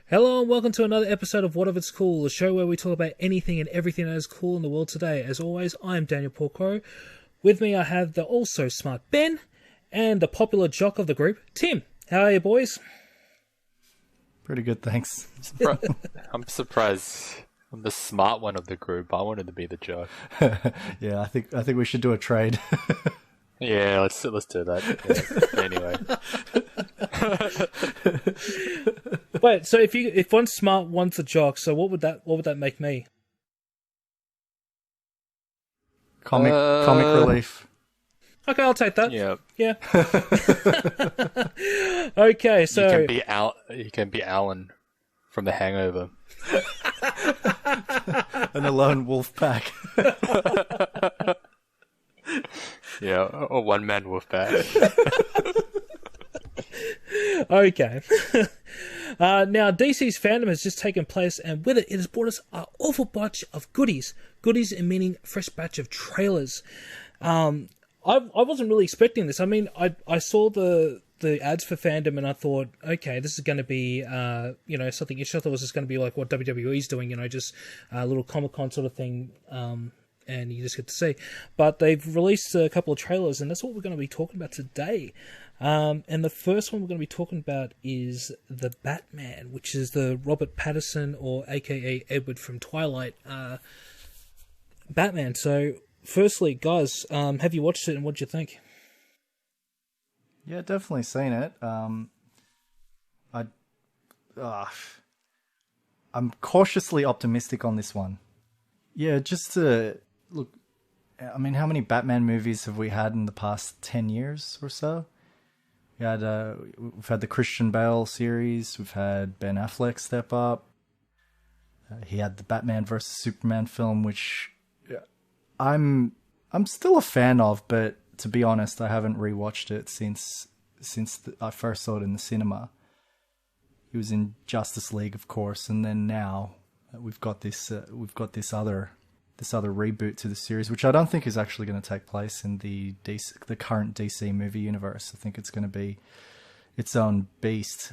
Hello and welcome to another episode of What If It's Cool, the show where we talk about anything and everything that is cool in the world today. As always, I am Daniel Porcaro. With me I have the also smart Ben and the popular jock of the group, Tim. How are you, boys? Pretty good, thanks. I'm surprised I'm the smart one of the group. I wanted to be the jock. Yeah, I think we should do a trade. Yeah, let's do that. Yeah. Anyway. Wait, so if one's smart, one's a jock, so what would that make me? Comic relief. Okay, I'll take that. Yeah. Okay, so you can be Alan from The Hangover. And a lone wolf pack. Yeah, or one man wolf pack. Okay. Now, DC's fandom has just taken place, and with it has brought us an awful bunch of goodies. Goodies in meaning fresh batch of trailers. I wasn't really expecting this. I mean, I saw the ads for fandom, and I thought, okay, this is going to be, something interesting. I thought it was just going to be like what WWE's doing, just a little Comic-Con sort of thing, and you just get to see. But they've released a couple of trailers, and that's what we're going to be talking about today. And the first one we're going to be talking about is The Batman, which is the Robert Pattinson, or aka Edward from Twilight, Batman. So, firstly, guys, have you watched it, and what do you think? Yeah, definitely seen it. I'm cautiously optimistic on this one. Yeah, just to look. I mean, how many Batman movies have we had in the past 10 years or so? We've had the Christian Bale series. We've had Ben Affleck step up. He had the Batman vs Superman film, which I'm still a fan of, but to be honest, I haven't rewatched it since I first saw it in the cinema. He was in Justice League, of course, and then now we've got this other reboot to the series, which I don't think is actually going to take place in the current DC movie universe. I think it's going to be its own beast,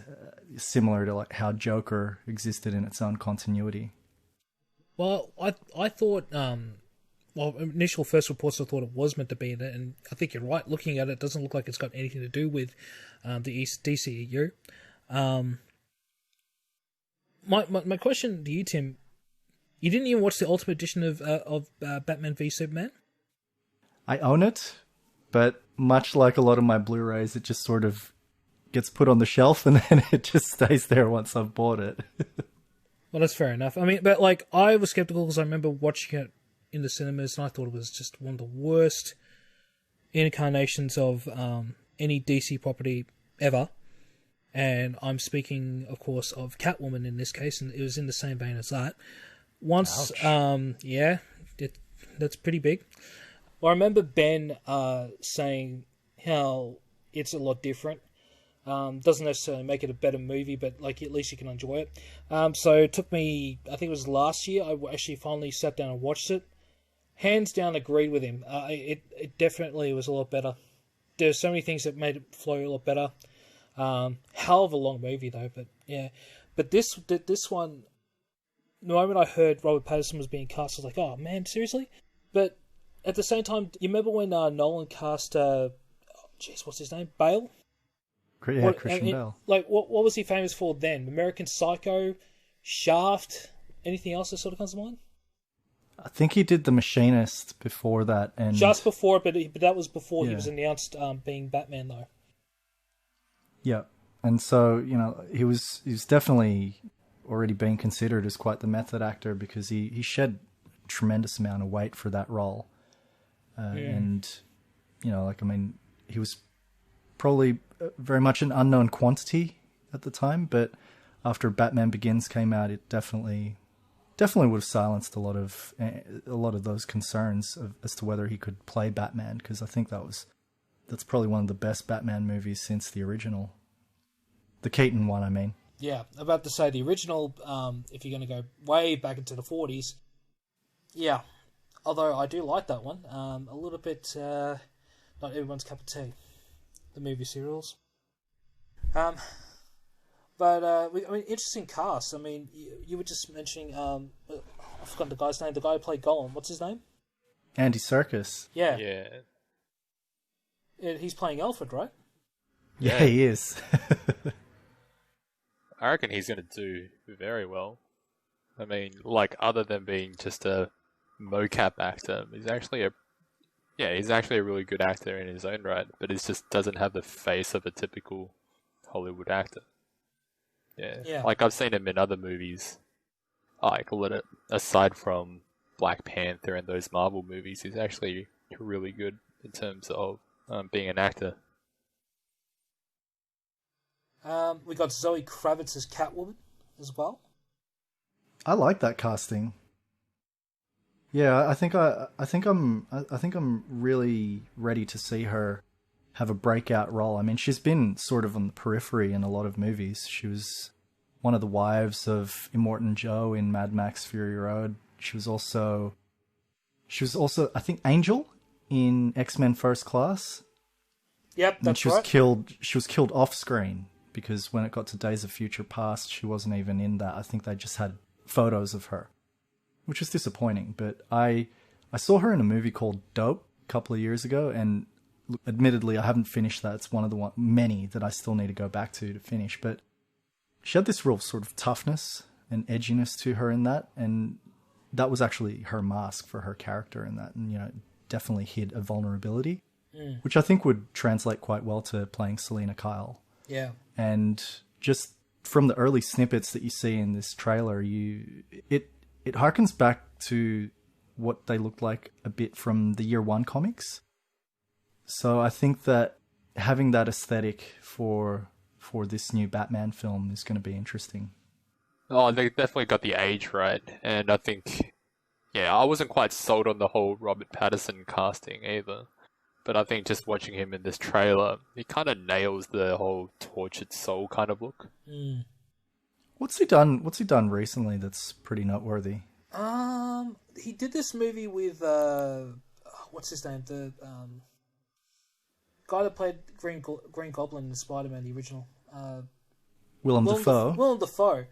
similar to like how Joker existed in its own continuity. Well, I thought, initial first reports I thought it was meant to be in it, and I think you're right. Looking at it, doesn't look like it's got anything to do with the DCEU. My question to you, Tim. You didn't even watch the Ultimate Edition of Batman v Superman? I own it, but much like a lot of my Blu-rays, it just sort of gets put on the shelf and then it just stays there once I've bought it. Well, that's fair enough. I mean, but like, I was skeptical because I remember watching it in the cinemas and I thought it was just one of the worst incarnations of any DC property ever. And I'm speaking, of course, of Catwoman in this case, and it was in the same vein as that. Once, that's pretty big. Well, I remember Ben saying how it's a lot different. Doesn't necessarily make it a better movie, but like at least you can enjoy it. So it took me, I think it was last year, I actually finally sat down and watched it. Hands down, agreed with him. It definitely was a lot better. There's so many things that made it flow a lot better. Hell of a long movie though, but yeah. But this one. The moment I heard Robert Pattinson was being cast, I was like, oh man, seriously? But at the same time, you remember when Nolan cast, what's his name? Bale? Yeah, Christian Bale. Like, what was he famous for then? American Psycho? Shaft? Anything else that sort of comes to mind? I think he did The Machinist before that. And just before, but that was before he was announced being Batman, though. Yeah, and so, he was definitely already being considered as quite the method actor because he shed a tremendous amount of weight for that role. And, he was probably very much an unknown quantity at the time, but after Batman Begins came out, it definitely would have silenced a lot of those concerns as to whether he could play Batman, because I think that's probably one of the best Batman movies since the original. The Keaton one, I mean. Yeah, about to say the original, if you're going to go way back into the 40s. Yeah, although I do like that one. A little bit, not everyone's cup of tea, the movie serials. But But I mean, interesting cast. I mean, you were just mentioning I forgot the guy's name. The guy who played Gollum. What's his name? Andy Serkis. Yeah, Yeah. He's playing Alfred, right? Yeah, Yeah. he is. I reckon he's going to do very well. I mean, like, other than being just a mocap actor, he's actually a really good actor in his own right, but he just doesn't have the face of a typical Hollywood actor. Yeah. Like, I've seen him in other movies, like, aside from Black Panther and those Marvel movies, he's actually really good in terms of being an actor. We got Zoe Kravitz as Catwoman as well. I like that casting. Yeah, I think I'm really ready to see her have a breakout role. I mean, she's been sort of on the periphery in a lot of movies. She was one of the wives of Immortan Joe in Mad Max Fury Road. She was also I think Angel in X-Men First Class. Yep, And that's she was right. killed off screen because when it got to Days of Future Past, she wasn't even in that. I think they just had photos of her, which was disappointing. But I saw her in a movie called Dope a couple of years ago, and admittedly, I haven't finished that. It's one of the many that I still need to go back to finish. But she had this real sort of toughness and edginess to her in that, and that was actually her mask for her character in that, and definitely hid a vulnerability, which I think would translate quite well to playing Selena Kyle. Yeah. And just from the early snippets that you see in this trailer, it harkens back to what they looked like a bit from the Year One comics. So I think that having that aesthetic for this new Batman film is going to be interesting. Oh, they definitely got the age right, and I think, I wasn't quite sold on the whole Robert Pattinson casting either. But I think just watching him in this trailer, he kind of nails the whole tortured soul kind of look. What's he done recently that's pretty noteworthy? He did this movie with what's his name? The guy that played Green Goblin in Spider-Man, the original. Willem Dafoe. Willem Dafoe.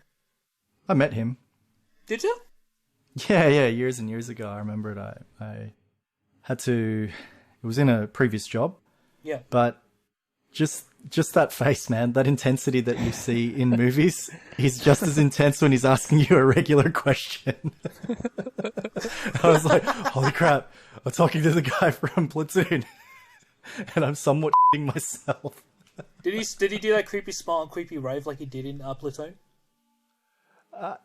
I met him. Did you? Yeah, years and years ago. I remember it. I had to. It was in a previous job. Yeah. But just that face, man, that intensity that you see in movies, he's just as intense when he's asking you a regular question. I was like, holy crap, I'm talking to the guy from Platoon, and I'm somewhat myself. Did he do that creepy smile and creepy rave like he did in Platoon?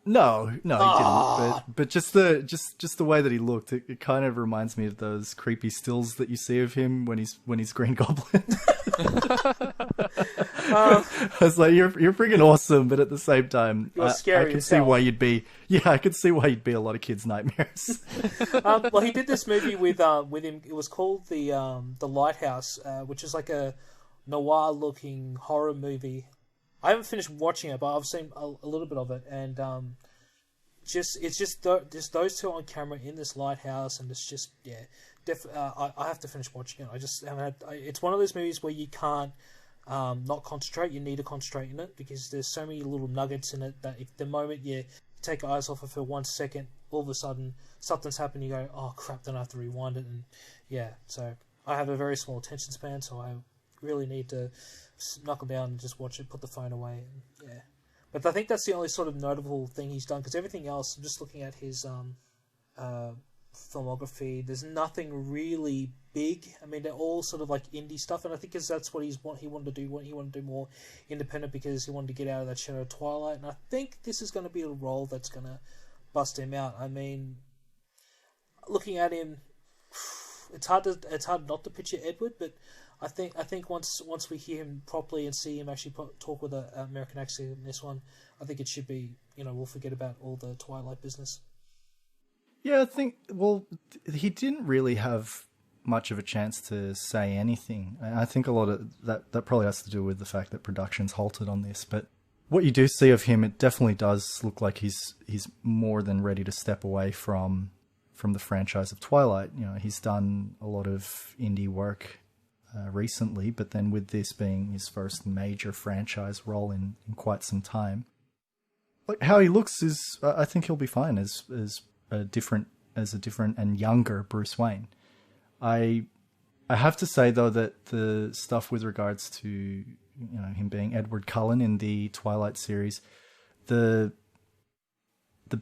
No, he didn't. But just the way that he looked, it kind of reminds me of those creepy stills that you see of him when he's Green Goblin. I was like, you're freaking awesome, but at the same time, You're scary I can see why you'd be. Yeah, I could see why you'd be a lot of kids' nightmares. Well, he did this movie with him. It was called the Lighthouse, which is like a noir-looking horror movie. I haven't finished watching it, but I've seen a little bit of it, and it's just those two on camera in this lighthouse, and it's just I have to finish watching it. I just haven't had. It's one of those movies where you can't not concentrate. You need to concentrate in it because there's so many little nuggets in it that if the moment you take your eyes off it for 1 second, all of a sudden something's happened. You go, oh crap! Then I have to rewind it, and so I have a very small attention span, so I really need to knuckle down and just watch it, put the phone away, and But I think that's the only sort of notable thing he's done, because everything else, I'm just looking at his filmography, there's nothing really big. I mean, they're all sort of like indie stuff, and I think that's what he wanted to do. He wanted to do more independent because he wanted to get out of that shadow of Twilight, and I think this is going to be a role that's going to bust him out. I mean, looking at him, it's hard not to picture Edward, but I think once we hear him properly and see him actually talk with an American accent in this one, I think it should be, we'll forget about all the Twilight business. Yeah, I think, he didn't really have much of a chance to say anything. I think a lot of that probably has to do with the fact that production's halted on this, but what you do see of him, it definitely does look like he's more than ready to step away from the franchise of Twilight. He's done a lot of indie work recently, but then with this being his first major franchise role in quite some time, like how he looks is, I think he'll be fine as a different and younger Bruce Wayne. I have to say though that the stuff with regards to him being Edward Cullen in the Twilight series, the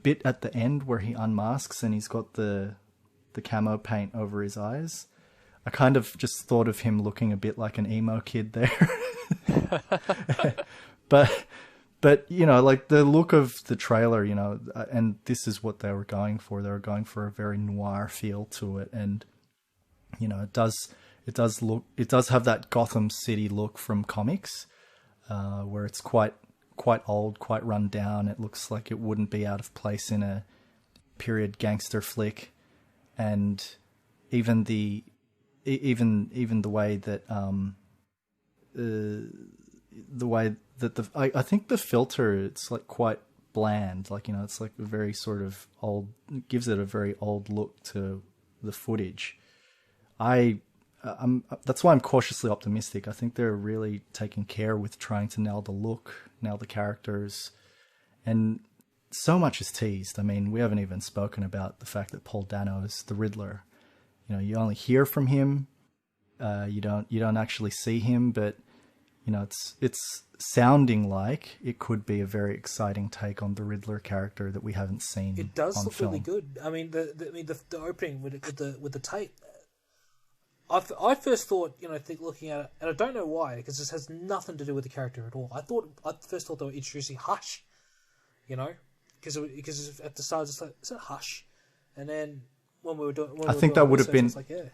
bit at the end where he unmasks and he's got the camo paint over his eyes, I kind of just thought of him looking a bit like an emo kid there. but like the look of the trailer, and this is what they were going for. They were going for a very noir feel to it, and it does have that Gotham City look from comics, where it's quite old, quite run down. It looks like it wouldn't be out of place in a period gangster flick, and even the way that I think the filter, it's like quite bland, like it's like a very sort of old, gives it a very old look to the footage. That's why I'm cautiously optimistic. I think they're really taking care with trying to nail the look, nail the characters, and so much is teased. I mean, we haven't even spoken about the fact that Paul Dano is the Riddler. You only hear from him. You don't actually see him, but it's sounding like it could be a very exciting take on the Riddler character that we haven't seen. It does on look film. really good. I mean, the opening with the tape. I first thought, looking at it, and I don't know why, because this has nothing to do with the character at all. I first thought they were introducing Hush, because at the start it's like, is it Hush? And then when we were doing, I think that would have been. Like, yeah.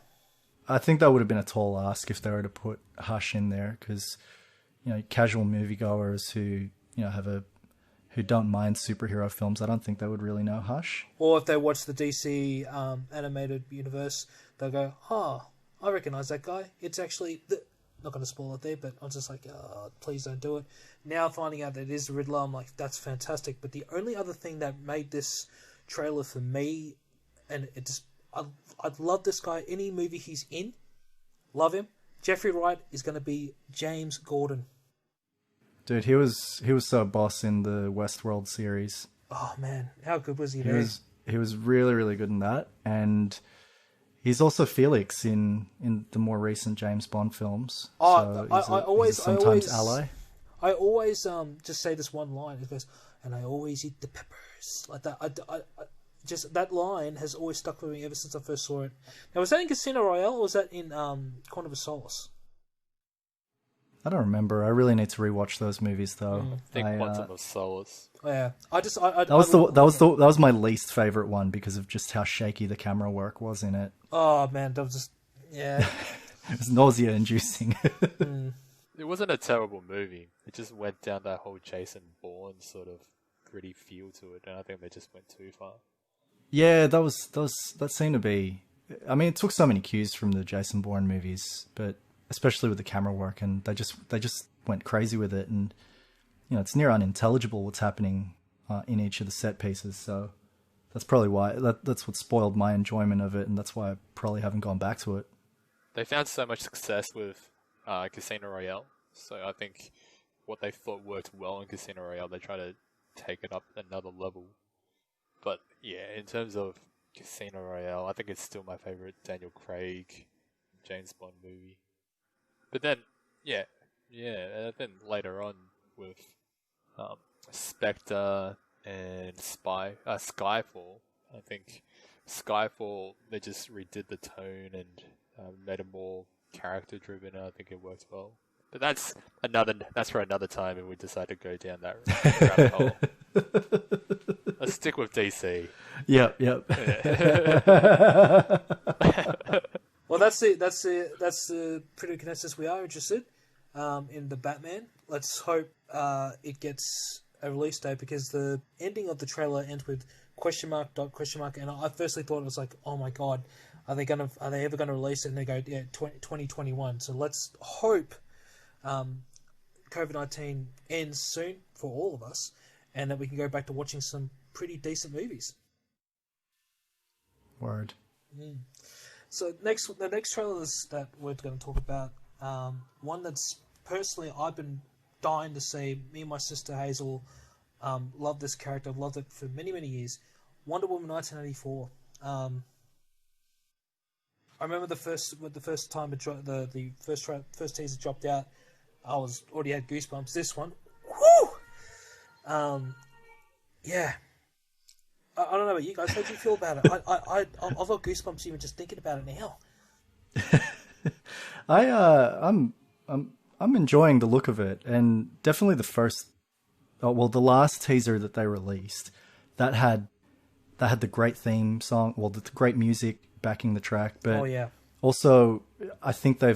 I think that would have been a tall ask if they were to put Hush in there, because casual moviegoers who who don't mind superhero films, I don't think they would really know Hush. Or if they watch the DC animated universe, they'll go, "Oh, I recognize that guy. It's actually not going to spoil it there, but I'm just like, please don't do it." Now finding out that it is the Riddler, I'm like, that's fantastic. But the only other thing that made this trailer for me, and it just, I'd love this guy. Any movie he's in, love him. Jeffrey Wright is going to be James Gordon. Dude, he was so boss in the Westworld series. Oh man, how good was he there? He was really, really good in that, and he's also Felix in the more recent James Bond films. Oh, so he's sometimes ally. I always just say this one line. It goes, "And I always eat the peppers," like that. I just, that line has always stuck with me ever since I first saw it. Now, was that in Casino Royale or was that in Quantum of Solace? I don't remember. I really need to rewatch those movies though. I think Quantum of Solace. Yeah, that was my least favorite one because of just how shaky the camera work was in it. Oh man, that was just it was nausea inducing. It wasn't a terrible movie. It just went down that whole Jason Bourne sort of gritty feel to it, and I think they just went too far. Yeah, that seemed to be. I mean, it took so many cues from the Jason Bourne movies, but especially with the camera work, and they just went crazy with it, and it's near unintelligible what's happening in each of the set pieces. So that's probably why that's what spoiled my enjoyment of it, and that's why I probably haven't gone back to it. They found so much success with Casino Royale, so I think what they thought worked well in Casino Royale, they try to take it up another level. But yeah, in terms of Casino Royale, I think it's still my favorite Daniel Craig James Bond movie. But then, and then later on with Spectre and Skyfall, I think Skyfall, they just redid the tone and made it more character-driven, and I think it works well. But that's for another time if we decide to go down that rabbit hole. Let's stick with DC. Yep. Well, that's the pretty consensus we are interested in the Batman. Let's hope it gets a release date, because the ending of the trailer ends with question mark, and I firstly thought it was like, oh my god, are they ever gonna release it? And they go, yeah, 2021. So let's hope COVID-19 ends soon for all of us, and that we can go back to watching some pretty decent movies. Word. So the next trailers that we're going to talk about One that's personally I've been dying to see. Me and my sister Hazel love this character. I've loved it for many, many years. Wonder Woman 1984. I remember the first time the first teaser dropped out. I was already had goosebumps. This one, whoo! Yeah. I don't know about you guys. How do you feel about it? I've got goosebumps even just thinking about it now. I'm enjoying the look of it, and definitely the last teaser that they released that had the great theme song, the great music backing the track, but also I think they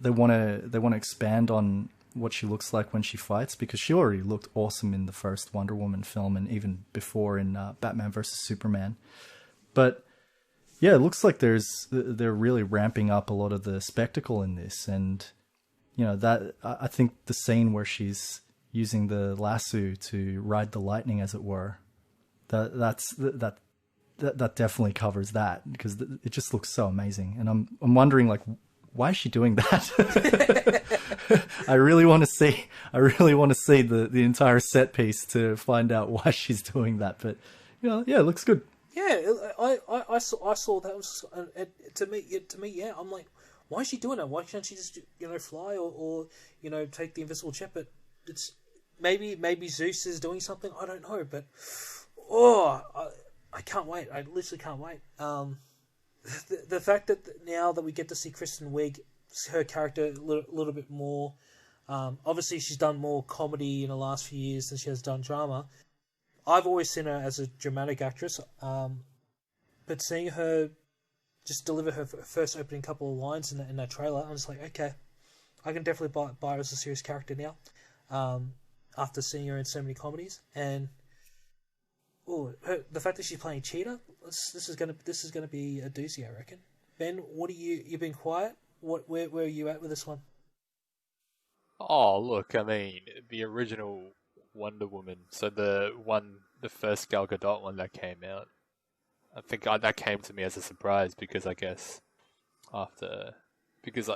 want to expand on what she looks like when she fights, because she already looked awesome in the first Wonder Woman film and even before in Batman vs Superman. But yeah, it looks like they're really ramping up a lot of the spectacle in this, and that I think the scene where she's using the lasso to ride the lightning, as it were, that definitely covers that, because it just looks so amazing, and I'm wondering, like, why is she doing that? I really want to see the entire set piece to find out why she's doing that. But it looks good. Yeah, I saw that. Was to me, yeah. I'm like, why is she doing that? Why can't she just fly or take the invisible jet? But it's maybe Zeus is doing something. I don't know, but I can't wait. I literally can't wait. The fact that now that we get to see Kristen Wiig, her character a little bit more. Obviously, she's done more comedy in the last few years than she has done drama. I've always seen her as a dramatic actress, but seeing her just deliver her first opening couple of lines in that trailer, I'm just like, okay, I can definitely buy her as a serious character now. After seeing her in so many comedies, and the fact that she's playing Cheetah, this is gonna be a doozy, I reckon. Ben, you've been quiet. Where are you at with this one? Oh, look, I mean, the original Wonder Woman, so the first Gal Gadot one that came out, I think that came to me as a surprise, because I guess because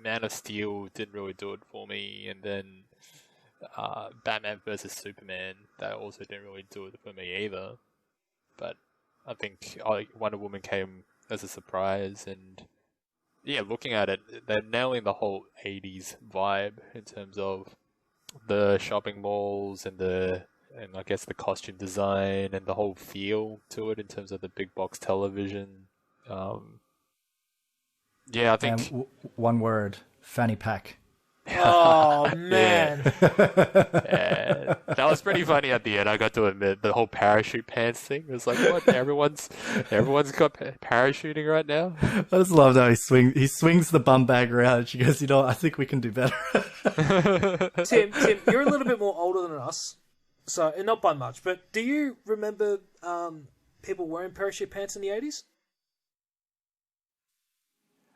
Man of Steel didn't really do it for me, and then Batman vs Superman, that also didn't really do it for me either. But I think Wonder Woman came as a surprise, and yeah, looking at it, they're nailing the whole 80s vibe in terms of the shopping malls and I guess the costume design and the whole feel to it in terms of the big box television. Yeah, I think one word: fanny pack. Oh man, yeah, that was pretty funny at the end. I got to admit, the whole parachute pants thing was like, what? Everyone's got parachuting right now. I just love how he swings the bum bag around, and she goes, I think we can do better. Tim, you're a little bit more older than us, so, and not by much, but do you remember people wearing parachute pants in the 80s?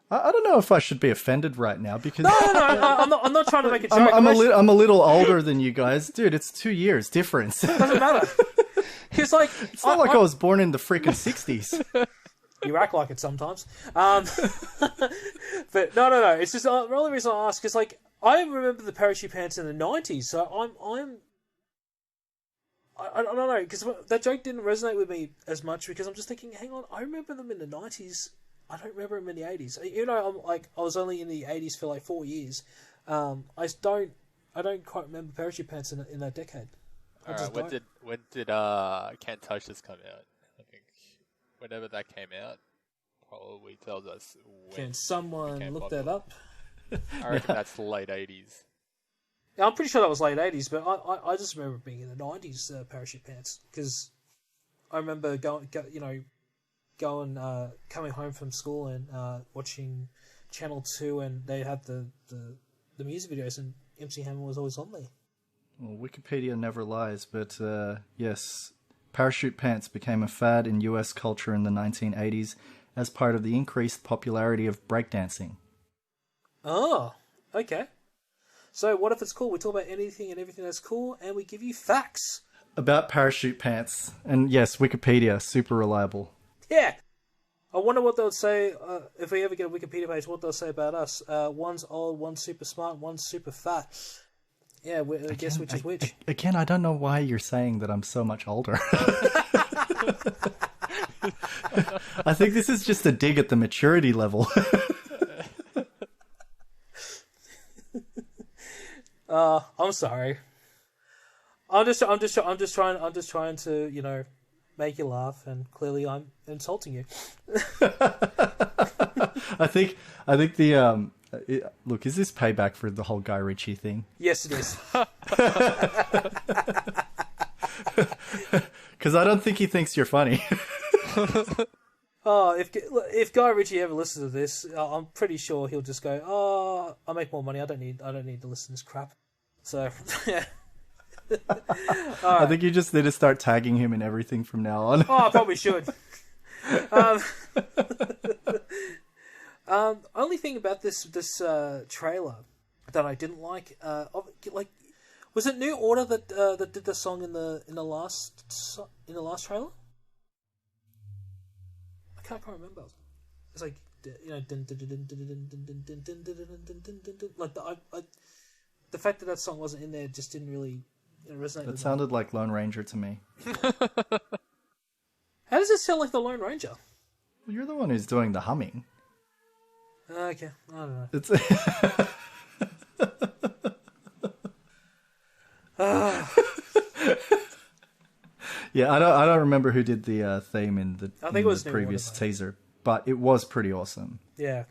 I don't know if I should be offended right now, because no, I'm not trying to make a joke. I'm a little older than you guys, dude. It's 2 years difference. Doesn't matter. It's like not like I was born in the freaking 60s. You act like it sometimes. But no. It's just the only reason I ask is, like, I remember the parachute pants in the 90s, so I don't know, because that joke didn't resonate with me as much, because I'm just thinking, hang on, I remember them in the 90s. I don't remember them in the 80s. I was only in the 80s for like 4 years. I don't quite remember parachute pants in that decade. Alright, when did Can't Touch This come out? I think whenever that came out probably tells us when. Can someone look that up? I reckon that's late 80s. Yeah, I'm pretty sure that was late 80s, but I just remember being in the 90s parachute pants, because I remember coming home from school and watching Channel 2, and they had the music videos, and MC Hammer was always on there. Well, Wikipedia never lies, but yes, parachute pants became a fad in US culture in the 1980s as part of the increased popularity of breakdancing. Oh, okay. So what if it's cool? We talk about anything and everything that's cool, and we give you facts about parachute pants. And yes, Wikipedia, super reliable. Yeah. I wonder what they would say if we ever get a Wikipedia page. What they'll say about us? One's old, one's super smart, one's super fat. Yeah, I guess which is which. Again, I don't know why you're saying that I'm so much older. I think this is just a dig at the maturity level. I'm sorry. I'm just trying to, you know, make you laugh, and clearly I'm insulting you. I think look, is this payback for the whole Guy Ritchie thing? Yes, it is. Because I don't think he thinks you're funny. Oh, if Guy Ritchie ever listens to this, I'm pretty sure he'll just go, "Oh, I make more money. I don't need to listen to this crap." So, yeah. I think you just need to start tagging him in everything from now on. Oh, I probably should. Only thing about this trailer that I didn't like, was it New Order that did the song in the last trailer? I can't quite remember. It's like, you know, like the fact that song wasn't in there just didn't really resonate. It sounded like Lone Ranger to me. How does it sound like the Lone Ranger? Well, you're the one who's doing the humming. Okay, I don't know. It's yeah, I don't remember who did the theme in the previous teaser, but it was pretty awesome. Yeah.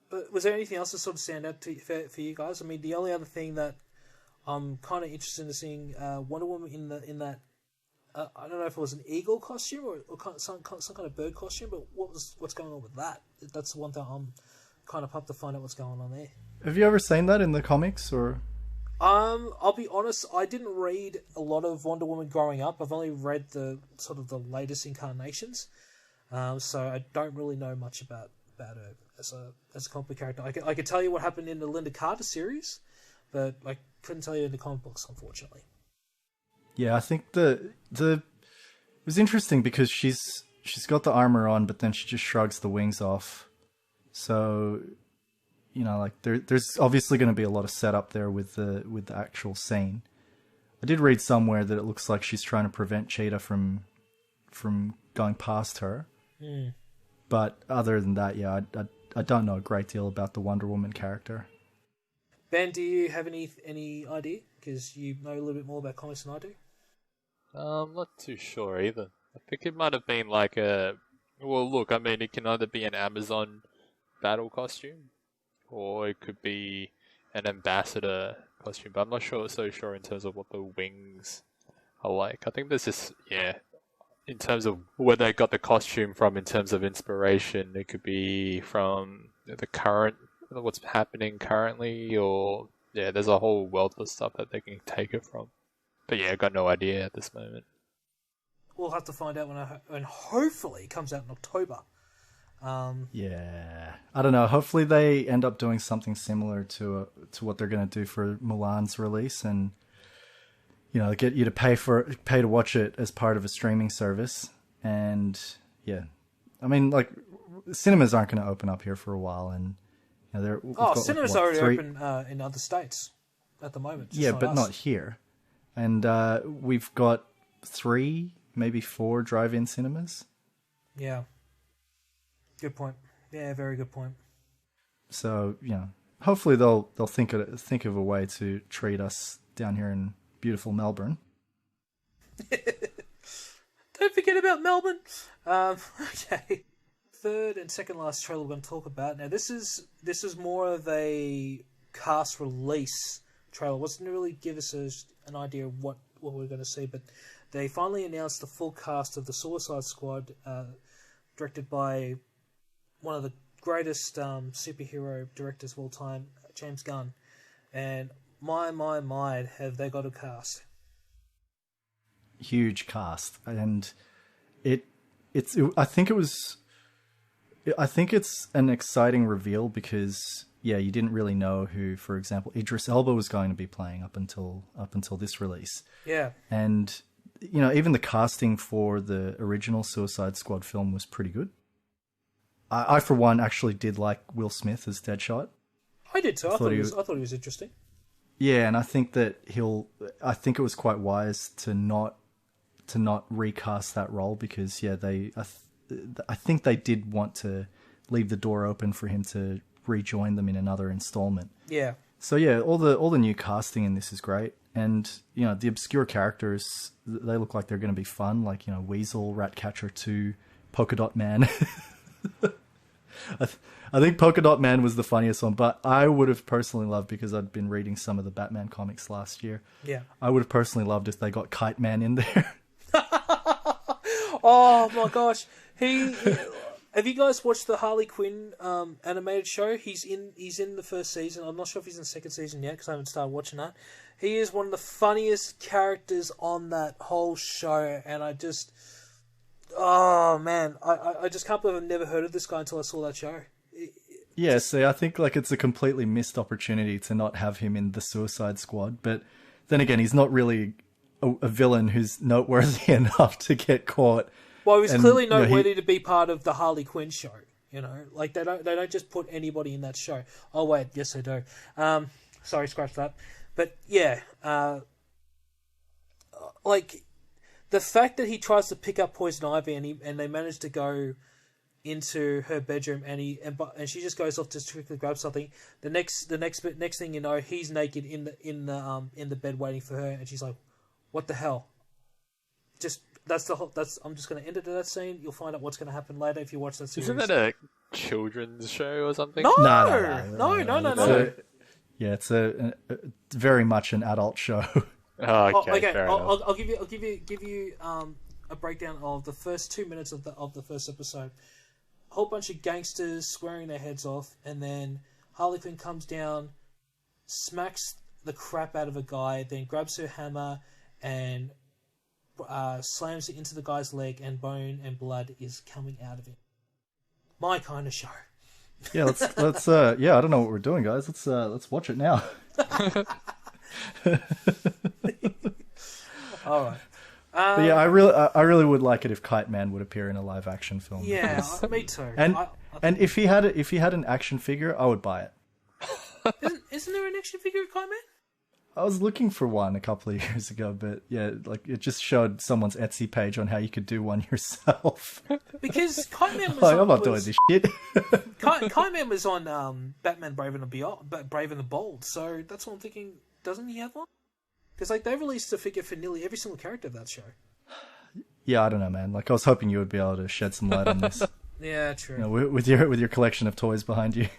But was there anything else that sort of stand out for you guys? I mean, the only other thing that I'm kind of interested in seeing Wonder Woman in that. I don't know if it was an eagle costume or some kind of bird costume, but what's going on with that? That's the one thing I'm kind of pumped to find out what's going on there. Have you ever seen that in the comics, or? I'll be honest, I didn't read a lot of Wonder Woman growing up. I've only read the latest incarnations, so I don't really know much about her as a comic character. I could tell you what happened in the Linda Carter series, but I couldn't tell you in the comic books, unfortunately. Yeah, I think it was interesting because she's got the armor on, but then she just shrugs the wings off. So, you know, like there's obviously going to be a lot of setup there with the actual scene. I did read somewhere that it looks like she's trying to prevent Cheetah from going past her. Mm. But other than that, yeah, I don't know a great deal about the Wonder Woman character. Ben, do you have any idea? Because you know a little bit more about comics than I do. I'm not too sure either. I think it might have been like a... Well, look, I mean, it can either be an Amazon battle costume, or it could be an ambassador costume, but I'm not so sure in terms of what the wings are like. I think there's this, yeah, in terms of where they got the costume from, in terms of inspiration, it could be from the current, what's happening currently, or... Yeah, there's a whole wealth of stuff that they can take it from. But yeah, I got no idea at this moment. We'll have to find out when hopefully it comes out in October. Yeah, I don't know. Hopefully they end up doing something similar to what they're going to do for Mulan's release, and you know, get you to pay to watch it as part of a streaming service. And yeah, I mean, like cinemas aren't going to open up here for a while, and you know, cinemas are already open in other states at the moment. Yeah, but not here. And we've got 3, maybe 4 drive-in cinemas. Yeah. Good point. Yeah, very good point. So, you know, hopefully they'll think of a way to treat us down here in beautiful Melbourne. Don't forget about Melbourne. Okay. Third and second last trailer we're going to talk about. Now, this is more of a cast release trailer. It wasn't really give us an idea of what we're going to see, but they finally announced the full cast of the Suicide Squad, directed by one of the greatest superhero directors of all time, James Gunn. And my, have they got a cast? Huge cast, and I think it's an exciting reveal because, yeah, you didn't really know who, for example, Idris Elba was going to be playing up until this release. Yeah. And even the casting for the original Suicide Squad film was pretty good. I for one, actually did like Will Smith as Deadshot. I did too. I thought he was interesting. Yeah, and I think that I think it was quite wise to not recast that role because I think they did want to leave the door open for him to rejoin them in another installment. Yeah. So yeah, all the new casting in this is great, and the obscure characters, they look like they're going to be fun, like Weasel, Ratcatcher 2, Polka Dot Man. I think Polka Dot Man was the funniest one, but I would have personally loved, because I'd been reading some of the Batman comics last year. Yeah. I would have personally loved if they got Kite Man in there. Oh my gosh, have you guys watched the Harley Quinn animated show? He's in the first season. I'm not sure if he's in the second season yet because I haven't started watching that. He is one of the funniest characters on that whole show, and I just, oh man, I just can't believe I've never heard of this guy until I saw that show. Yeah, see, I think like it's a completely missed opportunity to not have him in the Suicide Squad, but then again, he's not really a villain who's noteworthy enough to get caught. Well, he was clearly noteworthy to be part of the Harley Quinn show. Like they don't just put anybody in that show. Oh wait, yes they do. Sorry, scratch that. But yeah, like the fact that he tries to pick up Poison Ivy and they manage to go into her bedroom and she just goes off to quickly grab something. The next thing you know, he's naked in the bed waiting for her, and she's like, "What the hell?" I'm just going to end it at that scene. You'll find out what's going to happen later if you watch that series. Isn't that a children's show or something? No. It's a very much an adult show. Oh, okay. Fair enough. I'll give you a breakdown of the first 2 minutes of the first episode. A whole bunch of gangsters swearing their heads off, and then Harley Quinn comes down, smacks the crap out of a guy, then grabs her hammer and slams it into the guy's leg, and bone and blood is coming out of it. My kind of show. Yeah, let's I don't know what we're doing, guys. Let's watch it now. All right. But yeah, I really would like it if Kite Man would appear in a live action film. Yeah, me too. And if he had an action figure, I would buy it. Isn't there an action figure of Kite Man? I was looking for one a couple of years ago, but yeah, like it just showed someone's Etsy page on how you could do one yourself. Because Kite Man was I'm not doing this shit. Kite Man was on Batman Brave and the Bold, so that's what I'm thinking. Doesn't he have one? Because like they released a figure for nearly every single character of that show. Yeah, I don't know, man. Like I was hoping you would be able to shed some light on this. Yeah, true. With your collection of toys behind you.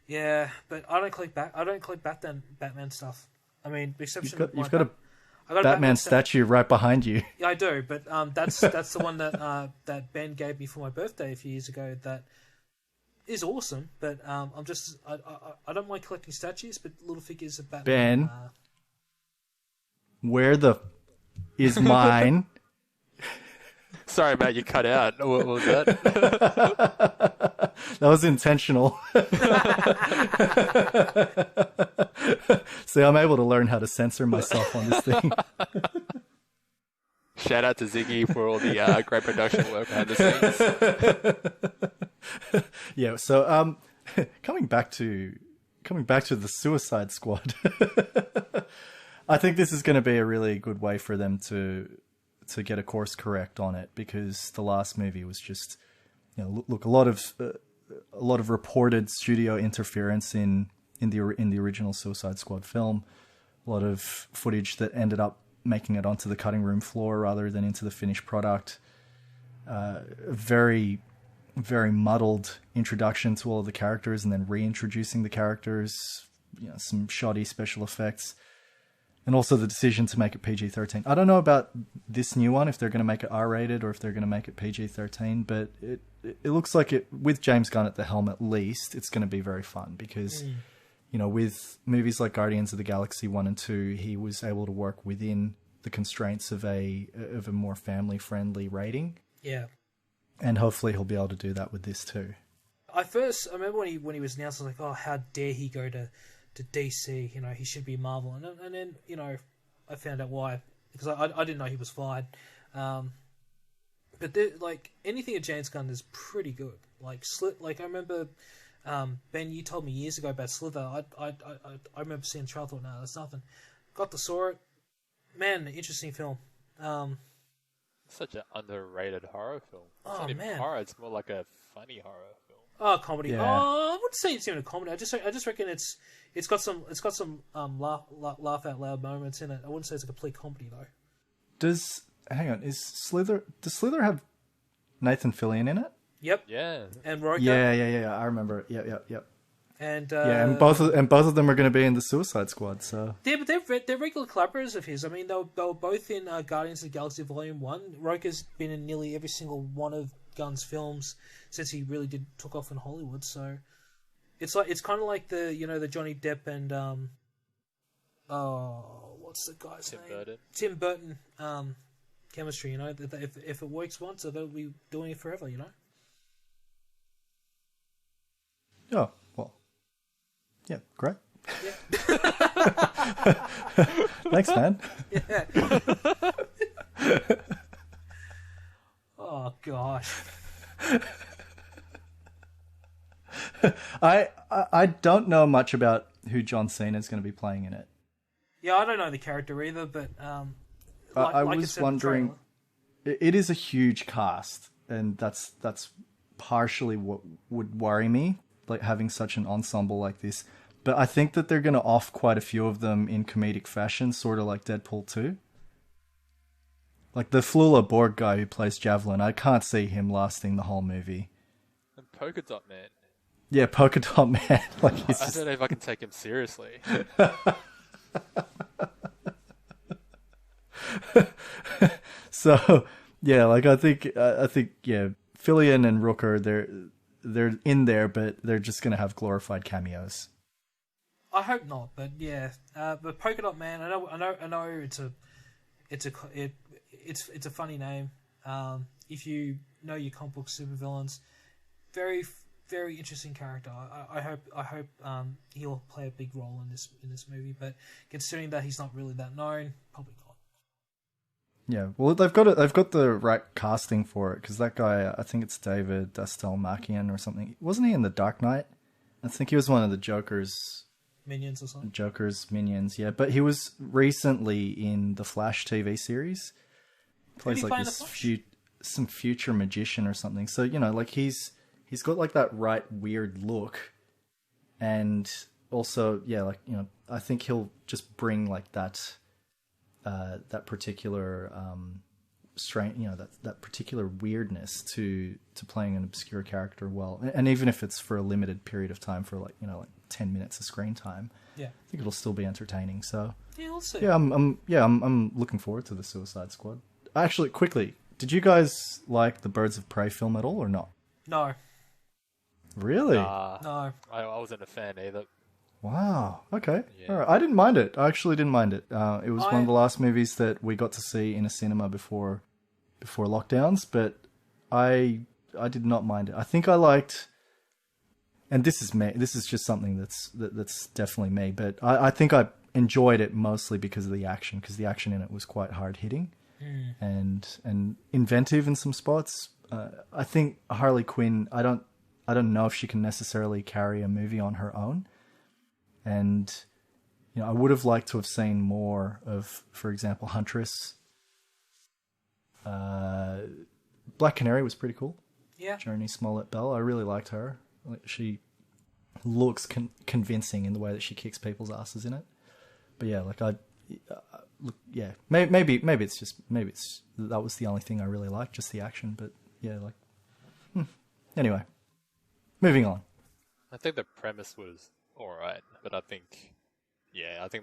Yeah, but I don't collect Batman stuff. I mean, exception. You've got a Batman statue right behind you. Yeah, I do, but that's the one that Ben gave me for my birthday a few years ago. That is awesome, but I don't mind collecting statues, but little figures of Batman. Ben, where the is mine? Sorry, Matt, you cut out. What was that? That was intentional. See, I'm able to learn how to censor myself on this thing. Shout out to Ziggy for all the great production work behind the scenes. Yeah, so coming back to the Suicide Squad, I think this is going to be a really good way for them to get a course correct on it, because the last movie was just, look, a lot of reported studio interference in the original Suicide Squad film, a lot of footage that ended up making it onto the cutting room floor rather than into the finished product. Very, very muddled introduction to all of the characters and then reintroducing the characters, some shoddy special effects. And also the decision to make it PG-13. I don't know about this new one, if they're going to make it R-rated or if they're going to make it PG-13, but it looks like it, with James Gunn at the helm at least, it's going to be very fun because, with movies like Guardians of the Galaxy 1 and 2, he was able to work within the constraints of a more family-friendly rating. Yeah. And hopefully he'll be able to do that with this too. I remember when he was announced, I was like, oh, how dare he go to DC, he should be Marvel. And then, I found out why. because I didn't know he was fired. But like anything of James Gunn is pretty good. Like I remember, Ben, you told me years ago about Slither. I remember seeing the trailer. Thought, no, that's nothing. Got to saw it. Man, interesting film. Such an underrated horror film. It's Oh, not even man. horror. It's more like a funny horror film. Oh, comedy. Yeah. Oh, I wouldn't say it's even a comedy. I just reckon it's got some laugh out loud moments in it. I wouldn't say it's a complete comedy though. Does Does Slither have Nathan Fillion in it? Yep. Yeah. And Roka. Yeah. I remember it. Yep. And Yeah, and both of them are going to be in the Suicide Squad. So But they're regular collaborators of his. I mean, they were both in Guardians of the Galaxy Volume 1. Roka's been in nearly every single one of Gunn's films since he really took off in Hollywood. So it's kind of like the Johnny Depp and what's the guy's Tim name? Burton. Tim Burton chemistry. You know, if it works once, they'll be doing it forever. You know. oh well, yeah, great. Yeah. Thanks, man. Yeah. Oh gosh. I don't know much about who John Cena is going to be playing in it. Yeah, I don't know the character either, but I like it was said in the wondering. trailer. It is a huge cast, and that's partially what would worry me, like having such an ensemble like this. But I think that they're going to off quite a few of them in comedic fashion, sort of like Deadpool 2. Like the Flula Borg guy who plays Javelin, I can't see him lasting the whole movie. And Polka Dot Man. Yeah, Polka Dot Man. Like he's I just... don't know if I can take him seriously. So yeah, like I think yeah, Fillion and Rooker, they're in there, but they're just gonna have glorified cameos. I hope not, but yeah. But Polka Dot Man, I know it's a funny name. If you know your comic book supervillains, very very interesting character. I hope he'll play a big role in this movie. But considering that he's not really that known, probably not. Yeah, well, they've got the right casting for it, because that guy, I think it's David Dastmalchian or something. Wasn't he in The Dark Knight? I think he was one of the Joker's Minions or something. minions. Yeah, but he was recently in the Flash TV series. Plays he like play in this The Flash? some future magician or something. So like he's got like that right weird look, and also I think he'll just bring like that particular strain, that particular weirdness to playing an obscure character well, and even if it's for a limited period of time, for like 10 minutes of screen time, Yeah. I think it'll still be entertaining. So Yeah, we'll see. yeah, I'm looking forward to the Suicide Squad. Actually, quickly, did you guys like the Birds of Prey film at all or not? No. Really? No. I wasn't a fan either. Wow. Okay. Yeah. All right. I didn't mind it. I actually didn't mind it. It was one I- of the last movies that we got to see in a cinema before lockdowns, but I did not mind it. I think I liked, and this is me. This is just something that's definitely me. But I think I enjoyed it mostly because of the action, because the action in it was quite hard hitting and inventive in some spots. I think Harley Quinn. I don't know if she can necessarily carry a movie on her own. And, I would have liked to have seen more of, for example, Huntress. Black Canary was pretty cool. Yeah. Joni Smollett-Bell. I really liked her. Like, she looks convincing in the way that she kicks people's asses in it. But yeah, like maybe that was the only thing I really liked, just the action. But yeah, anyway, moving on. I think the premise was alright, but I think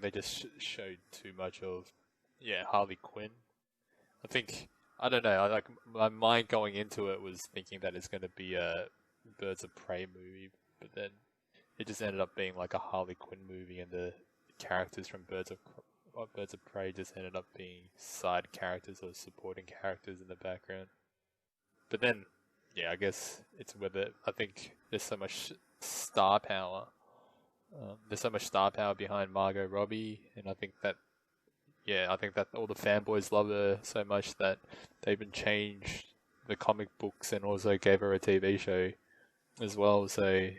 they just showed too much of, Harley Quinn. I don't know, my mind going into it was thinking that it's going to be a Birds of Prey movie, but then it just ended up being like a Harley Quinn movie, and the characters from Birds of Prey just ended up being side characters or supporting characters in the background. But then, I guess it's whether, I think there's so much star power. There's so much star power behind Margot Robbie, and I think that yeah, I think that all the fanboys love her so much that they even changed the comic books and also gave her a TV show as well. So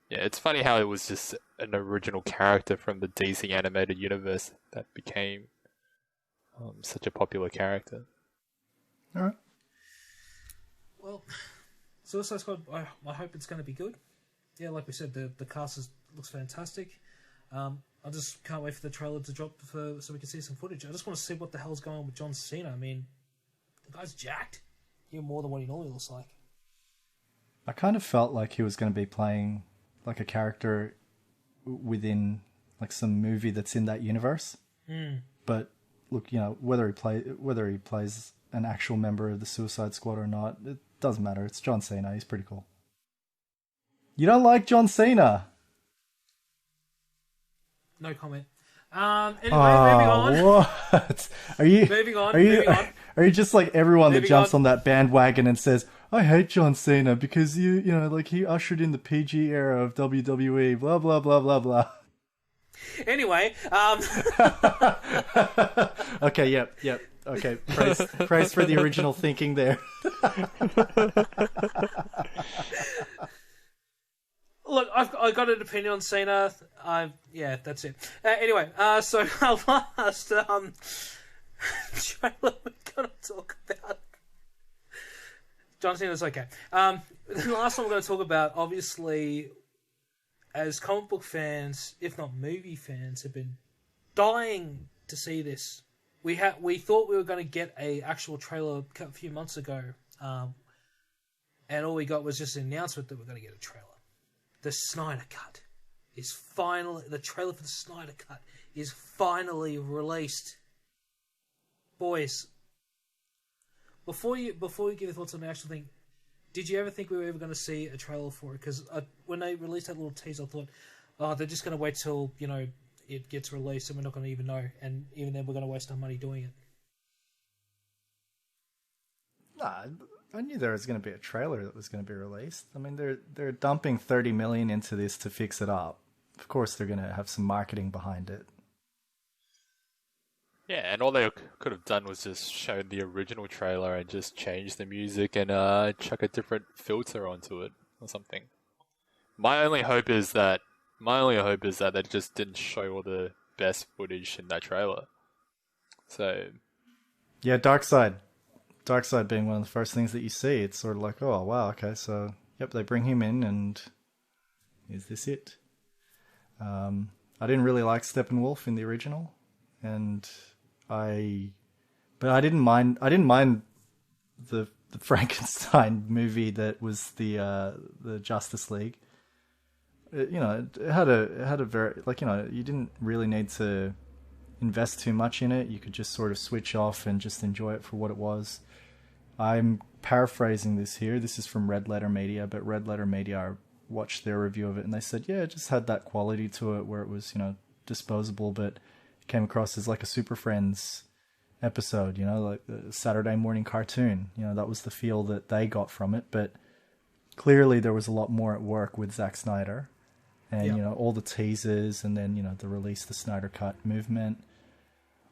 yeah, it's funny how it was just an original character from the DC animated universe that became such a popular character. All right. Well, Suicide Squad, I hope it's going to be good. Yeah, like we said, the cast looks fantastic. I just can't wait for the trailer to drop so we can see some footage. I just want to see what the hell's going on with John Cena. I mean, the guy's jacked. Even more than what he normally looks like. I kind of felt like he was going to be playing like a character within like some movie that's in that universe. But look, you know, whether he plays an actual member of the Suicide Squad or not, it doesn't matter. It's John Cena. He's pretty cool. You don't like John Cena? No comment. Anyway, moving on. What? Are you moving on? Are you just like everyone that jumps on on that bandwagon and says, "I hate John Cena because you know, like he ushered in the PG era of WWE." Blah blah blah blah blah. Anyway, Okay, yep. Okay, praise for the original thinking there. look, I got an opinion on Cena. Yeah, that's it. Anyway, so our last trailer we're gonna talk about. John Cena's okay. The last one we're gonna talk about, obviously, as comic book fans, if not movie fans, have been dying to see this. We thought we were going to get a actual trailer a few months ago, and all we got was just an announcement that we're going to get a trailer. The Snyder Cut is finally the trailer for the Snyder Cut is finally released. Boys, before you give your thoughts on the actual thing, did you ever think we were ever going to see a trailer for it? Because when they released that little teaser, I thought, oh, they're just going to wait till, you know, it gets released and we're not going to even know. And even then, we're going to waste our money doing it. Nah, I knew there was going to be a trailer that was going to be released. I mean, they're dumping $30 million into this to fix it up. Of course, they're going to have some marketing behind it. Yeah, and all they could have done was just show the original trailer and just change the music and chuck a different filter onto it or something. My only hope is that they just didn't show all the best footage in that trailer. So yeah, Darkseid being one of the first things that you see. It's sort of like, oh wow, okay, so yep, they bring him in, and is this it? I didn't really like Steppenwolf in the original, but I didn't mind the Frankenstein movie that was the Justice League. It had a very, like, you know, you didn't really need to invest too much in it. You could just sort of switch off and just enjoy it for what it was. I'm paraphrasing this here. This is from Red Letter Media, but Red Letter Media, I watched their review of it and they said, yeah, it just had that quality to it where it was, you know, disposable, but it came across as like a Super Friends episode, you know, like the Saturday morning cartoon. You know, that was the feel that they got from it, but clearly there was a lot more at work with Zack Snyder. And, you know, all the teasers and then, you know, the release, the Snyder Cut movement,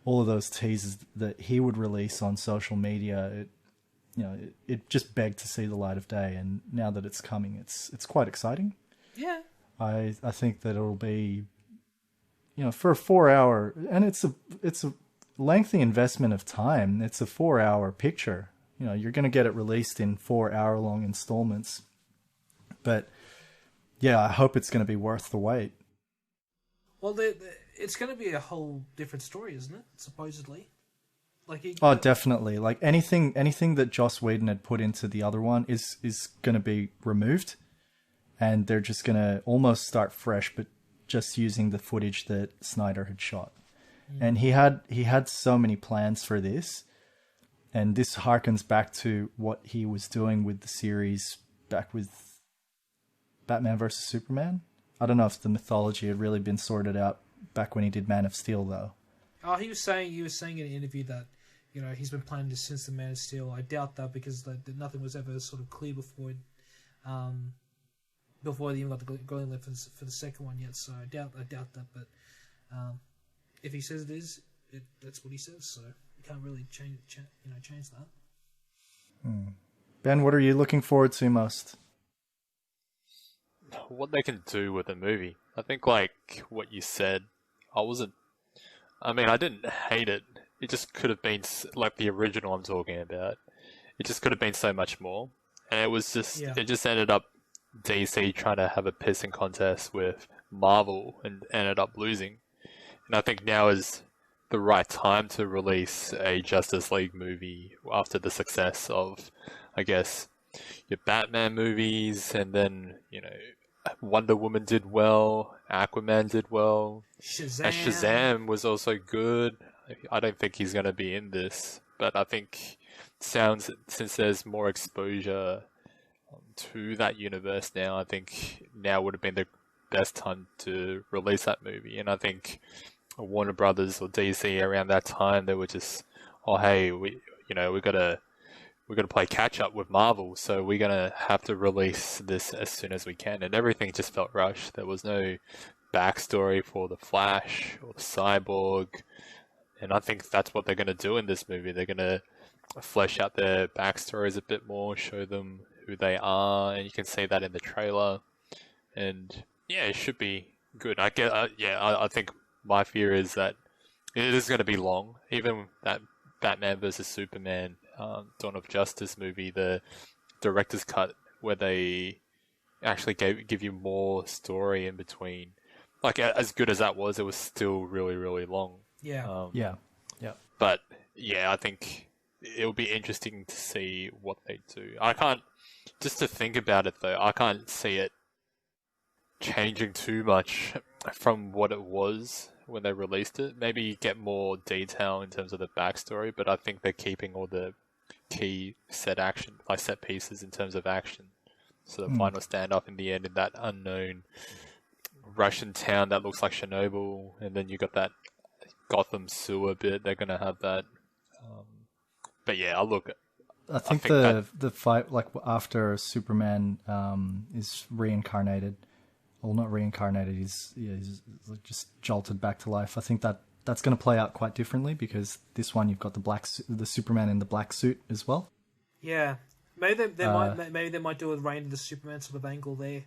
all of those teasers that he would release on social media, it just begged to see the light of day. And now that it's coming, it's quite exciting. Yeah. I think that it'll be, you know, for a 4-hour, and it's a lengthy investment of time. It's a 4-hour picture. You know, you're going to get it released in 4-hour-long installments. But yeah, I hope it's going to be worth the wait. Well, it's going to be a whole different story, isn't it? Supposedly. Oh, definitely. Like anything that Joss Whedon had put into the other one is going to be removed, and they're just going to almost start fresh, but just using the footage that Snyder had shot. And he had so many plans for this, and this harkens back to what he was doing with the series back with Batman vs Superman. I don't know if the mythology had really been sorted out back when he did Man of Steel, though. Oh, he was saying in an interview that, you know, he's been planning this since the Man of Steel. I doubt that because nothing was ever sort of clear before they even got the green light for the second one yet. So I doubt that. But if he says it is, that's what he says. So you can't really change that. Ben, what are you looking forward to most? What they can do with the movie. I think, like what you said, I didn't hate it. It just could have been, like the original I'm talking about, it just could have been so much more. And it just ended up DC trying to have a pissing contest with Marvel and ended up losing. And I think now is the right time to release a Justice League movie after the success of, I guess, your Batman movies, and then, Wonder Woman did well, Aquaman did well, Shazam. and Shazam was also good. I don't think he's going to be in this, but I think since there's more exposure to that universe now, I think now would have been the best time to release that movie. And I think Warner Brothers or DC around that time, they were just, oh hey, we gotta play catch up with Marvel, so we're gonna have to release this as soon as we can. And everything just felt rushed. There was no backstory for the Flash or the Cyborg, and I think that's what they're gonna do in this movie. They're gonna flesh out their backstories a bit more, show them who they are, and you can see that in the trailer. And yeah, it should be good. I think my fear is that it is going to be long. Even that Batman vs Superman Dawn of Justice movie, the director's cut, where they actually give you more story in between. Like, as good as that was, it was still really, really long. Yeah. Yeah. But yeah, I think it'll be interesting to see what they do. Just to think about it though, I can't see it changing too much from what it was when they released it. Maybe get more detail in terms of the backstory, but I think they're keeping all the key set pieces in terms of action. So the final standoff in the end in that unknown Russian town that looks like Chernobyl, and then you got that Gotham sewer bit. They're gonna have that. But yeah, I think the fight, like after Superman is reincarnated, well, not reincarnated, he's just jolted back to life. I think that's going to play out quite differently, because this one you've got the Superman in the black suit as well. Yeah, maybe they might do a Reign of the Superman sort of angle there.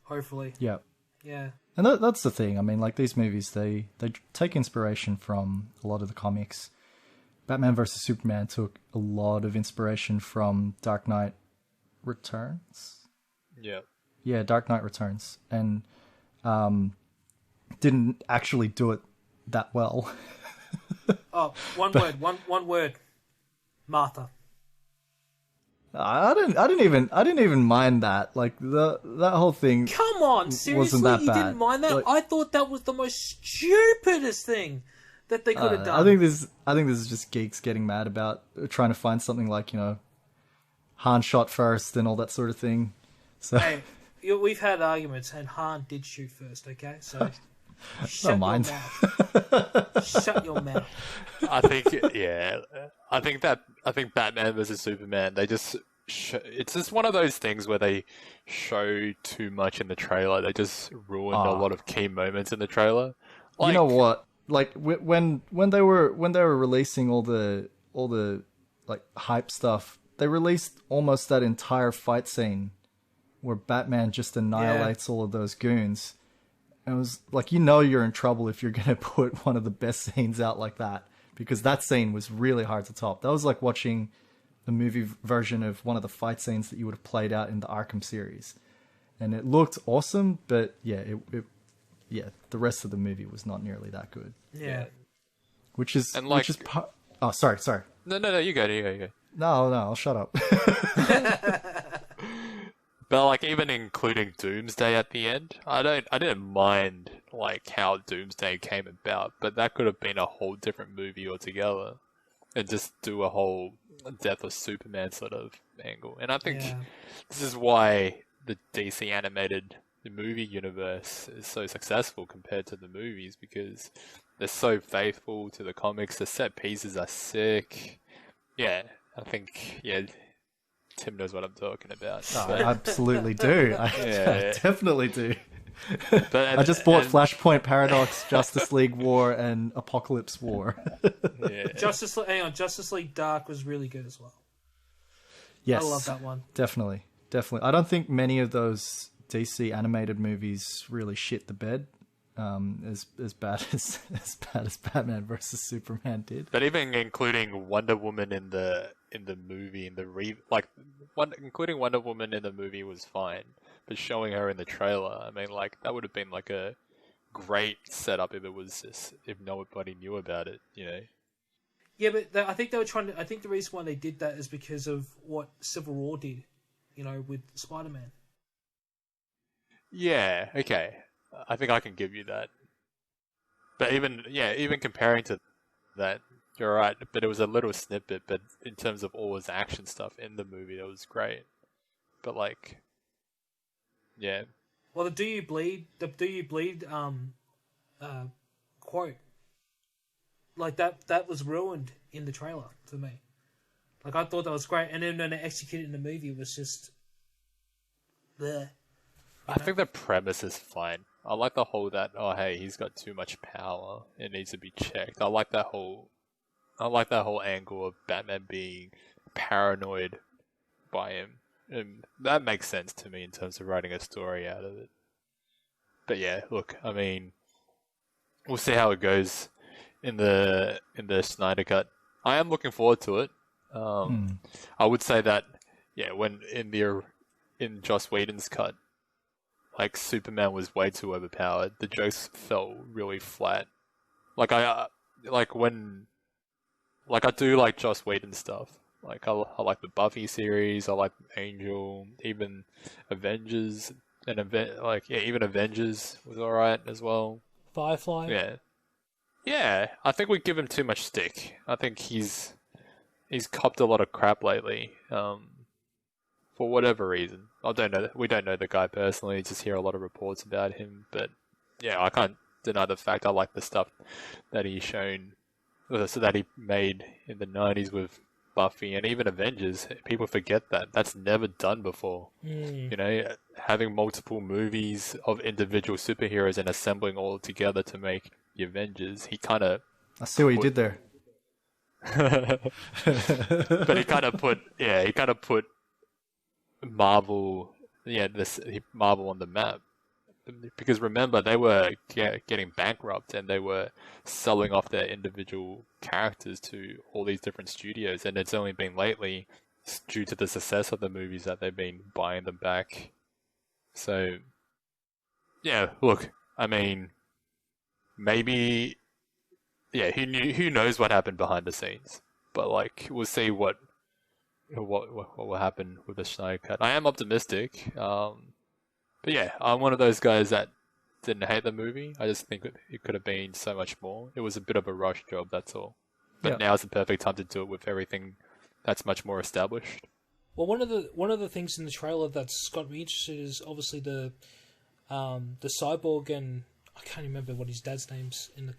Hopefully. Yeah. Yeah. And that's the thing. I mean, like, these movies, they take inspiration from a lot of the comics. Batman vs Superman took a lot of inspiration from Dark Knight Returns. Yeah. Yeah, Dark Knight Returns. And didn't actually do it that well. Oh, one word. Martha. I didn't even mind that. Like, that whole thing. Come on, seriously, wasn't that you bad. didn't mind that? Like, I thought that was the most stupidest thing that they could have done. I think this is just geeks getting mad about trying to find something like, Han shot first and all that sort of thing. So hey, we've had arguments, and Han did shoot first. Okay, so shut don't mind. your mouth. Shut your mouth. I think Batman vs Superman, they just it's just one of those things where they show too much in the trailer. They just ruined a lot of key moments in the trailer. Like, you know what? Like, when they were releasing all the like hype stuff, they released almost that entire fight scene where Batman just annihilates all of those goons. And it was like, you're in trouble if you're going to put one of the best scenes out like that, because that scene was really hard to top. That was like watching the movie version of one of the fight scenes that you would have played out in the Arkham series. And it looked awesome, but yeah, the rest of the movie was not nearly that good. Yeah. Oh, sorry. No, you go. No, I'll shut up. But like, even including Doomsday at the end, I didn't mind like how Doomsday came about, but that could have been a whole different movie altogether, and just do a whole Death of Superman sort of angle. And I think this is why the DC animated movie universe is so successful compared to the movies, because they're so faithful to the comics. The set pieces are sick. Yeah, I think Tim knows what I'm talking about. I absolutely do. I definitely do. But I just bought Flashpoint Paradox, Justice League War, and Apocalypse War. Yeah. Justice League Dark was really good as well. Yes, I love that one. Definitely. I don't think many of those DC animated movies really shit the bed. As bad as Batman versus Superman did. But even including Wonder Woman in the movie, including Wonder Woman in the movie was fine, but showing her in the trailer, I mean, like that would have been like a great setup if nobody knew about it, you know. Yeah, but I think they were trying to. I think the reason why they did that is because of what Civil War did, you know, with Spider-Man. Yeah. Okay. I think I can give you that. But even comparing to that, you're right. But it was a little snippet. But in terms of all his action stuff in the movie, it was great. But like, yeah. Well, the "Do you bleed" quote, like that was ruined in the trailer for me. Like I thought that was great, and then when they executed it in the movie, it was just there. I think the premise is fine. I like the whole that, oh hey, he's got too much power, it needs to be checked. I like that whole angle of Batman being paranoid by him. And that makes sense to me in terms of writing a story out of it. But yeah, look, I mean, we'll see how it goes in the Snyder Cut. I am looking forward to it. I would say that, yeah, when in Joss Whedon's cut, like Superman was way too overpowered. The jokes felt really flat. Like I do like Joss Whedon stuff. Like I like the Buffy series. I like Angel, even Avengers, even Avengers was alright as well. Firefly. Yeah. I think we give him too much stick. I think he's copped a lot of crap lately. For whatever reason. I don't know. We don't know the guy personally, just hear a lot of reports about him. But yeah, I can't deny the fact I like the stuff that that he made in the 90s with Buffy and even Avengers. People forget that. That's never done before. You know, having multiple movies of individual superheroes and assembling all together to make the Avengers. He kind of... I see what you did there. But he kind of put Marvel on the map, because remember they were getting bankrupt and they were selling off their individual characters to all these different studios, and it's only been lately due to the success of the movies that they've been buying them back. So yeah, look, I mean, maybe who knows what happened behind the scenes, but like we'll see what will happen with the Snyder Cut. I am optimistic, but yeah, I'm one of those guys that didn't hate the movie. I just think it could have been so much more. It was a bit of a rush job, that's all. But Now's the perfect time to do it with everything that's much more established. Well, one of the things in the trailer that's got me interested is obviously the Cyborg, and I can't remember what his dad's name's in the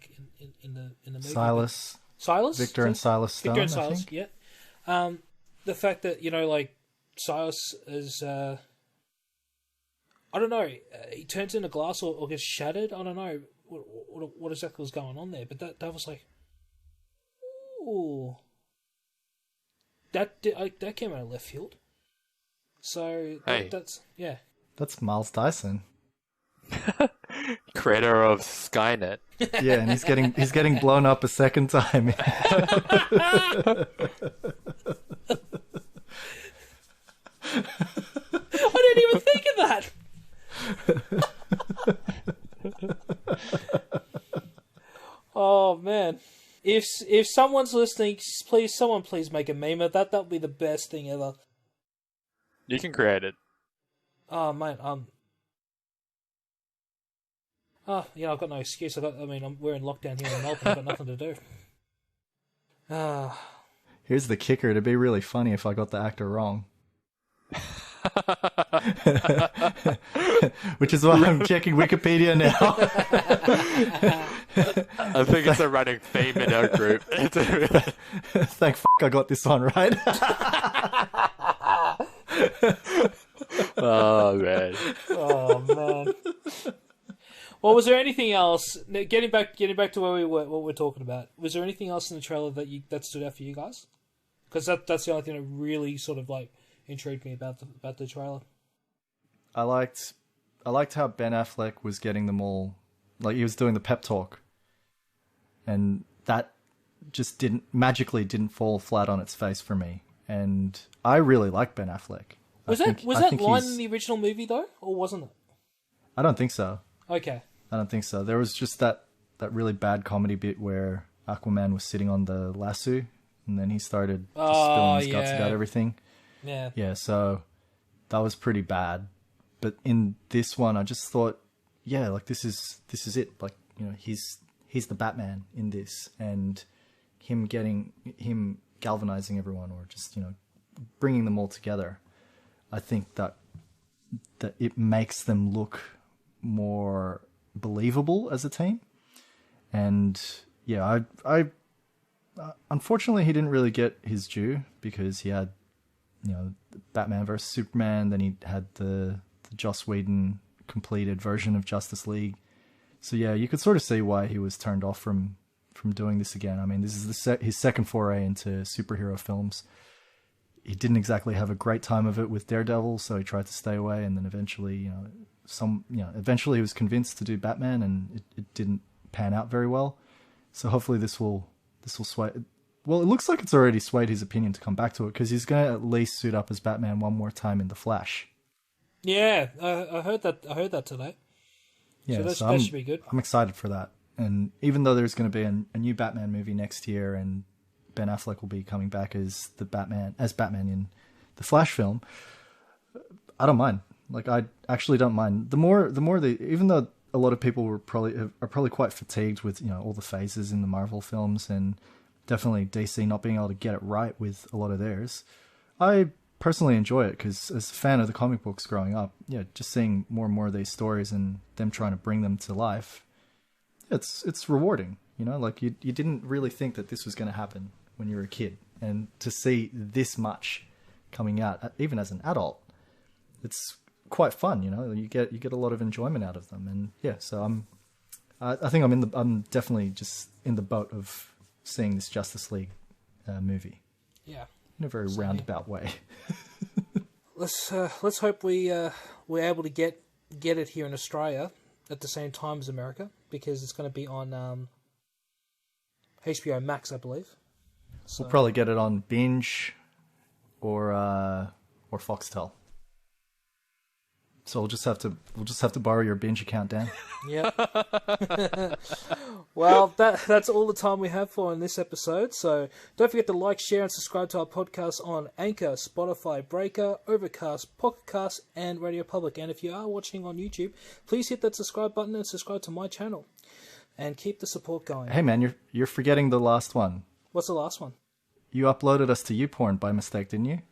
movie. Silas, Victor and Silas Stone. Victor and Silas, I think. yeah. The fact that, you know, like, Silas is, I don't know, he turns into glass or gets shattered. I don't know what exactly was going on there, but that was like, ooh, that came out of left field. So that's that's Miles Dyson, creator of Skynet. Yeah, and he's getting blown up a second time. I didn't even think of that. Oh man, if someone's listening, please make a meme of that. That would be the best thing ever. You can create it. Oh man, I've got no excuse. We're in lockdown here in Melbourne. I've got nothing to do. Here's the kicker: it'd be really funny if I got the actor wrong. Which is why I'm checking Wikipedia now. I think it's a running theme in our group. Thank I got this one right. Oh man. Oh man. Well, was there anything else? Getting back to where we were, what we're talking about. Was there anything else in the trailer that stood out for you guys? Because that's the only thing that really sort of like intrigued me about the trailer. I liked how Ben Affleck was getting them all, like he was doing the pep talk, and that just didn't fall flat on its face for me. And I really like Ben Affleck. Was that line in the original movie though, or wasn't it? I don't think so. Okay. I don't think so. There was just that really bad comedy bit where Aquaman was sitting on the lasso, and then he started just spilling his guts about everything. Yeah. Yeah, so that was pretty bad. But in this one, I just thought, yeah, like this is it. Like, you know, he's the Batman in this, and him galvanizing everyone, or just, you know, bringing them all together. I think that it makes them look more believable as a team. And yeah, I unfortunately he didn't really get his due, because he had, you know, Batman versus Superman, then he had the Joss Whedon completed version of Justice League. So yeah, you could sort of see why he was turned off from doing this again. I mean, this is his second foray into superhero films. He didn't exactly have a great time of it with Daredevil, so he tried to stay away, and then eventually, eventually he was convinced to do Batman, and it didn't pan out very well. So hopefully this will sway. Well, it looks like it's already swayed his opinion to come back to it, because he's going to at least suit up as Batman one more time in The Flash. Yeah, I heard that. I heard that today. Yeah, so that should be good. I'm excited for that. And even though there's going to be a new Batman movie next year, and Ben Affleck will be coming back as Batman in the Flash film, I don't mind. Like, I actually don't mind. Even though a lot of people are probably quite fatigued with, you know, all the phases in the Marvel films, and definitely DC not being able to get it right with a lot of theirs, I personally enjoy it, because as a fan of the comic books growing up, yeah, just seeing more and more of these stories and them trying to bring them to life, it's rewarding. You know, like you didn't really think that this was going to happen when you were a kid, and to see this much coming out, even as an adult, it's quite fun. You know, you get a lot of enjoyment out of them, and yeah, so I think I'm definitely just in the boat of seeing this Justice League movie. Yeah. In a very roundabout way. Let's hope we're able to get it here in Australia at the same time as America, because it's going to be on HBO Max, I believe. So, we'll probably get it on Binge or Foxtel. So we'll just have to borrow your Binge account, Dan. Yeah. Well, that's all the time we have for in this episode. So don't forget to like, share, and subscribe to our podcast on Anchor, Spotify, Breaker, Overcast, Pocket Cast, and Radio Public. And if you are watching on YouTube, please hit that subscribe button and subscribe to my channel, and keep the support going. Hey man, you're forgetting the last one. What's the last one? You uploaded us to YouPorn by mistake, didn't you?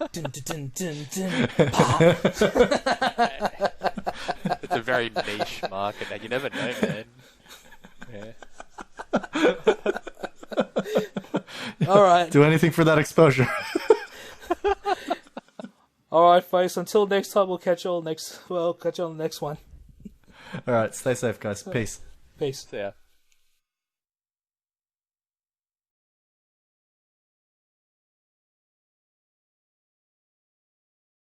It's a very niche market, and you never know, man. Yeah. All right. Do anything for that exposure. All right, folks. Until next time, we'll catch you on the next one. All right. Stay safe, guys. Peace. Peace. So, yeah.